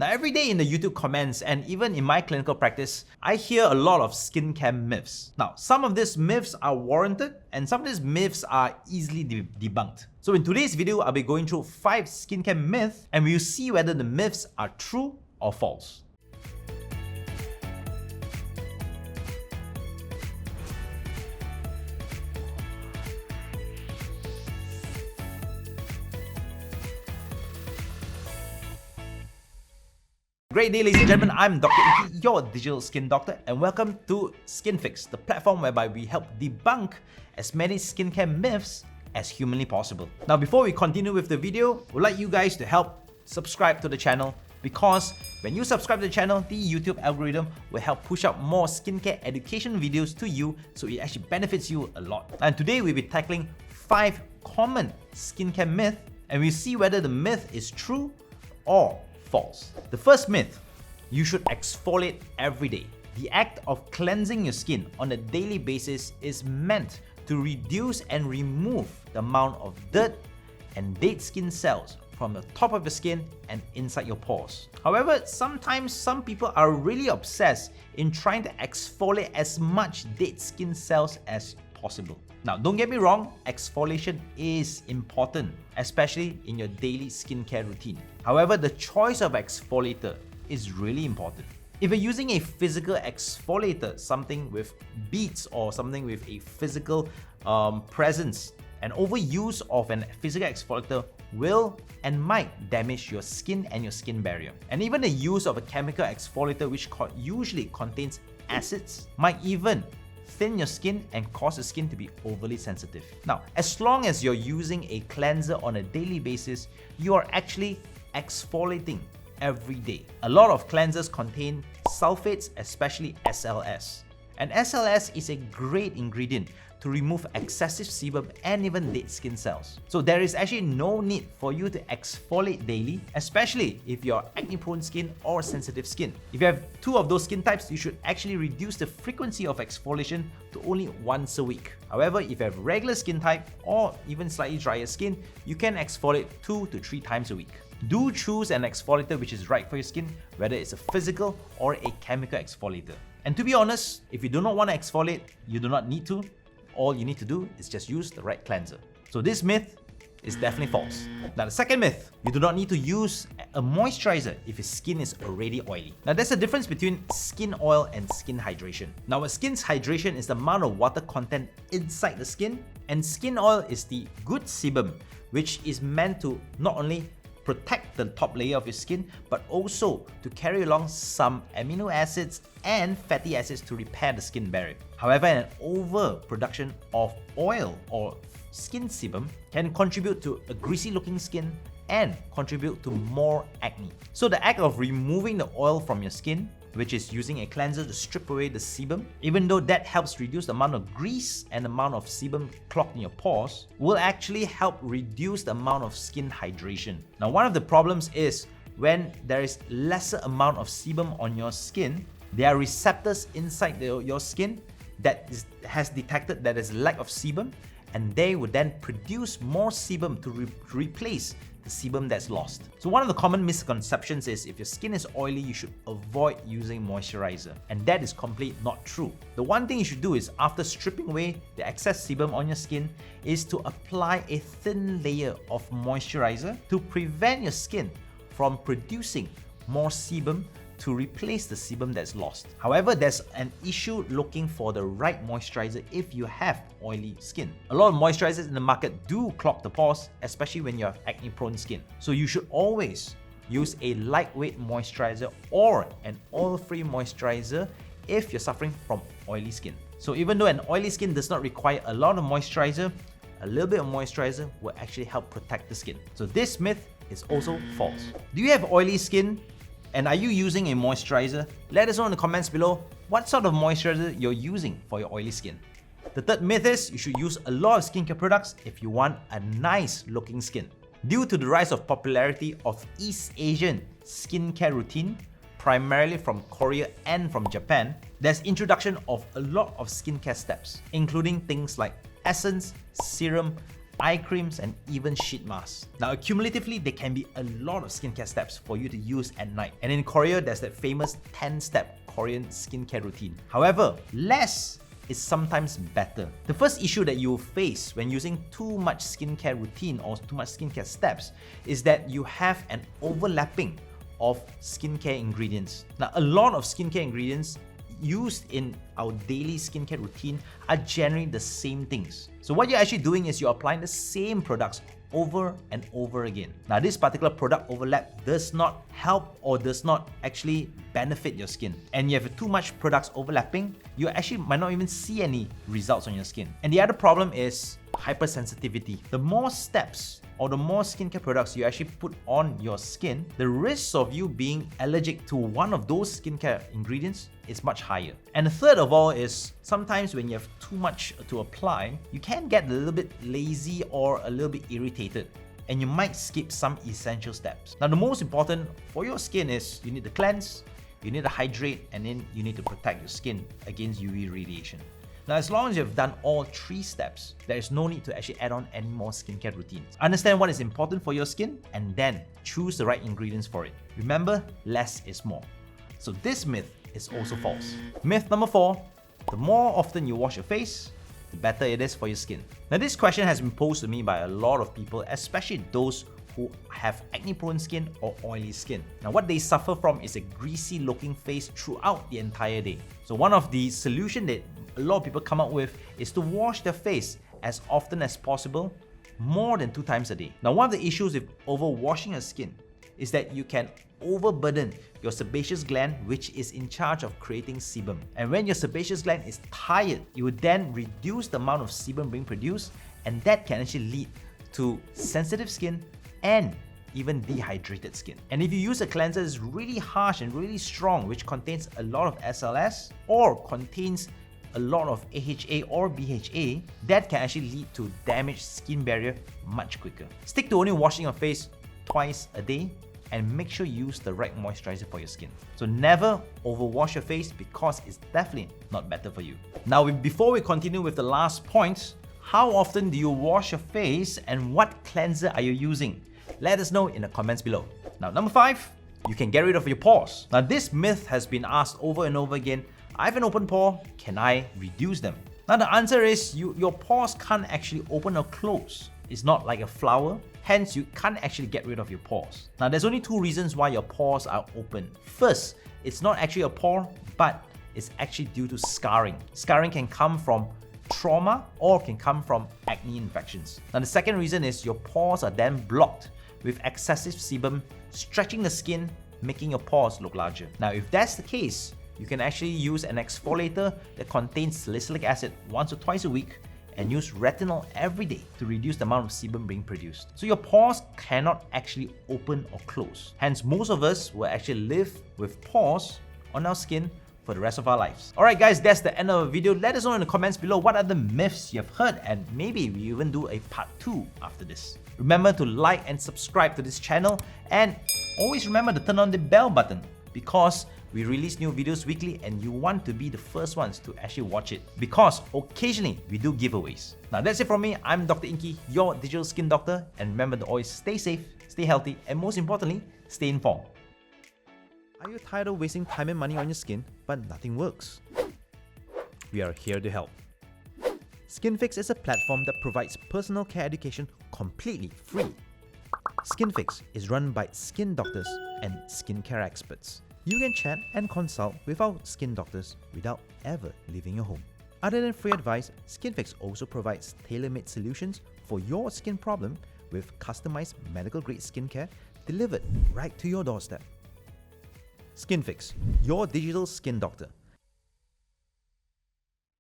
Now, every day in the YouTube comments and even in my clinical practice, I hear a lot of skincare myths. Now, some of these myths are warranted and some of these myths are easily debunked. So in today's video, I'll be going through 5 skincare myths and we'll see whether the myths are true or false. Great day, ladies and gentlemen. I'm Dr. Iki, your digital skin doctor, and welcome to Skyfyx, the platform whereby we help debunk as many skincare myths as humanly possible. Now, before we continue with the video, we'd like you guys to help subscribe to the channel, because when you subscribe to the channel, the YouTube algorithm will help push out more skincare education videos to you, so it actually benefits you a lot. And today we'll be tackling 5 common skincare myths, and we'll see whether the myth is true or false. The first myth: you should exfoliate every day. The act of cleansing your skin on a daily basis is meant to reduce and remove the amount of dirt and dead skin cells from the top of your skin and inside your pores. However, sometimes some people are really obsessed in trying to exfoliate as much dead skin cells as possible. Now, don't get me wrong, exfoliation is important, especially in your daily skincare routine. However, the choice of exfoliator is really important. If you're using a physical exfoliator, something with beads or something with a physical presence, an overuse of an physical exfoliator will and might damage your skin and your skin barrier. And even the use of a chemical exfoliator, which usually contains acids, might even thin your skin and cause the skin to be overly sensitive. Now, as long as you're using a cleanser on a daily basis, you are actually exfoliating every day. A lot of cleansers contain sulfates, especially SLS. And SLS is a great ingredient to remove excessive sebum and even dead skin cells. So there is actually no need for you to exfoliate daily, especially if you're acne-prone skin or sensitive skin. If you have 2 of those skin types, you should actually reduce the frequency of exfoliation to only once a week. However, if you have regular skin type or even slightly drier skin, you can exfoliate 2 to 3 times a week. Do choose an exfoliator which is right for your skin, whether it's a physical or a chemical exfoliator. And to be honest, if you do not want to exfoliate, you do not need to. All you need to do is just use the right cleanser. So this myth is definitely false. Now, the second myth: you do not need to use a moisturizer if your skin is already oily. Now, there's a difference between skin oil and skin hydration. Now, a skin's hydration is the amount of water content inside the skin, and skin oil is the good sebum, which is meant to not only protect the top layer of your skin, but also to carry along some amino acids and fatty acids to repair the skin barrier. However, an overproduction of oil or skin sebum can contribute to a greasy looking skin and contribute to more acne. So the act of removing the oil from your skin, which is using a cleanser to strip away the sebum, even though that helps reduce the amount of grease and the amount of sebum clogged in your pores, will actually help reduce the amount of skin hydration. Now, one of the problems is when there is lesser amount of sebum on your skin, there are receptors inside your skin that has detected that there's lack of sebum, and they would then produce more sebum to replace the sebum that's lost. So one of the common misconceptions is if your skin is oily, you should avoid using moisturizer. And that is completely not true. The one thing you should do is, after stripping away the excess sebum on your skin, is to apply a thin layer of moisturizer to prevent your skin from producing more sebum to replace the sebum that's lost. However, there's an issue looking for the right moisturizer if you have oily skin. A lot of moisturizers in the market do clog the pores, especially when you have acne-prone skin. So you should always use a lightweight moisturizer or an oil-free moisturizer if you're suffering from oily skin. So even though an oily skin does not require a lot of moisturizer, a little bit of moisturizer will actually help protect the skin. So this myth is also false. Do you have oily skin? And are you using a moisturizer? Let us know in the comments below what sort of moisturizer you're using for your oily skin. The third myth is you should use a lot of skincare products if you want a nice looking skin. Due to the rise of popularity of East Asian skincare routine, primarily from Korea and from Japan, there's introduction of a lot of skincare steps, including things like essence, serum, eye creams, and even sheet masks. Now, cumulatively, there can be a lot of skincare steps for you to use at night. And in Korea, there's that famous 10-step Korean skincare routine. However, less is sometimes better. The first issue that you will face when using too much skincare routine or too much skincare steps is that you have an overlapping of skincare ingredients. Now, a lot of skincare ingredients used in our daily skincare routine are generally the same things. So what you're actually doing is you're applying the same products over and over again. Now, this particular product overlap does not help or does not actually benefit your skin. And you have too much products overlapping, you actually might not even see any results on your skin. And the other problem is hypersensitivity. The more steps or the more skincare products you actually put on your skin, the risk of you being allergic to one of those skincare ingredients is much higher. And the third of all is sometimes when you have too much to apply, you can get a little bit lazy or a little bit irritated, and you might skip some essential steps. Now, the most important for your skin is you need to cleanse, you need to hydrate, and then you need to protect your skin against UV radiation. Now, as long as you've done all 3 steps, there is no need to actually add on any more skincare routines. Understand what is important for your skin and then choose the right ingredients for it. Remember, less is more. So this myth is also false. Myth number 4, the more often you wash your face, the better it is for your skin. Now, this question has been posed to me by a lot of people, especially those who have acne-prone skin or oily skin. Now, what they suffer from is a greasy looking face throughout the entire day. So one of the solutions that a lot of people come up with is to wash their face as often as possible, more than 2 times a day. Now, one of the issues with overwashing your skin is that you can overburden your sebaceous gland, which is in charge of creating sebum. And when your sebaceous gland is tired, you would then reduce the amount of sebum being produced, and that can actually lead to sensitive skin and even dehydrated skin. And if you use a cleanser that's really harsh and really strong, which contains a lot of SLS or contains a lot of AHA or BHA, that can actually lead to damaged skin barrier much quicker. Stick to only washing your face twice a day and make sure you use the right moisturizer for your skin. So never overwash your face because it's definitely not better for you. Now, before we continue with the last point, how often do you wash your face and what cleanser are you using? Let us know in the comments below. Now, number 5, you can get rid of your pores. Now, this myth has been asked over and over again. I have an open pore, can I reduce them? Now, the answer is your pores can't actually open or close. It's not like a flower, hence you can't actually get rid of your pores. Now, there's only 2 reasons why your pores are open. First, it's not actually a pore, but it's actually due to scarring. Scarring can come from trauma or can come from acne infections. Now, the second reason is your pores are then blocked with excessive sebum, stretching the skin, making your pores look larger. Now, if that's the case, you can actually use an exfoliator that contains salicylic acid once or twice a week and use retinol every day to reduce the amount of sebum being produced. So your pores cannot actually open or close. Hence, most of us will actually live with pores on our skin for the rest of our lives. Alright guys, that's the end of the video. Let us know in the comments below what other myths you've heard, and maybe we even do a part 2 after this. Remember to like and subscribe to this channel, and always remember to turn on the bell button because we release new videos weekly and you want to be the first ones to actually watch it, because occasionally we do giveaways. Now, that's it from me. I'm Dr. Inky, your digital skin doctor, and remember to always stay safe, stay healthy, and most importantly, stay informed. Are you tired of wasting time and money on your skin, but nothing works? We are here to help. Skynfyx is a platform that provides personal care education completely free. Skynfyx is run by skin doctors and skincare experts. You can chat and consult with our skin doctors without ever leaving your home. Other than free advice, Skynfyx also provides tailor-made solutions for your skin problem with customized medical-grade skincare delivered right to your doorstep. Skynfyx, your digital skin doctor.